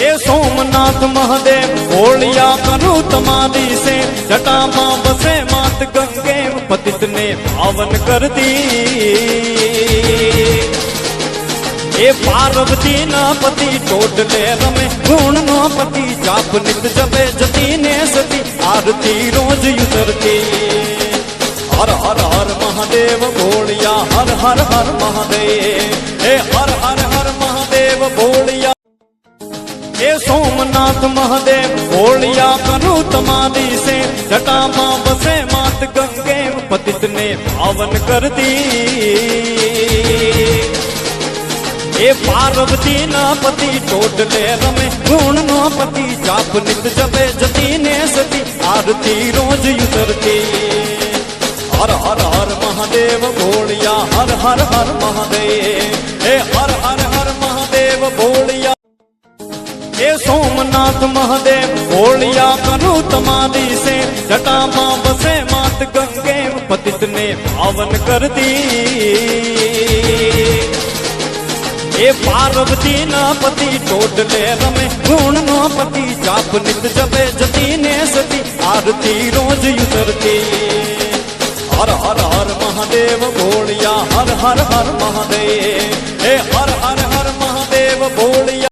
એ સોમનાથ મહાદેવ ભોળિયા કરું તમારી से जटा मां बसे मात गंगे पतित ने पावन कर दी ए पार्वती ना पति टोटले रमे गुण नो पति जाप नित जपे जती ने सती आरती रोज उतरती हर हर हर महादेव भोलिया हर हर हर महादेव ए हर हर हर महादेव भोलिया ए सोमनाथ महादेव भोलिया करूं तुम्हारी से जटा मां बसे मात गंगे पतित ने पावन कर दी ए पार्वती ना पति टोटले रमे गुण नो पति जाप नित जपे जती ने सती आरती रोज उतरती हर हर हर महादेव भोलिया हर हर हर महादेव ए हर हर हर महादेव भोलिया ए सोमनाथ महादेव भोलिया करूं तुम्हारी से जटा मां बसे मात गंगे पतित ने पावन कर दी ए पार्वती ना पति टोटले रमे गुण नो पति जाप नित जपे जती ने सती आरती रोज उतरती हर हर हर महादेव भोलिया हर हर हर महादेव ए हर हर हर महादेव भोलिया।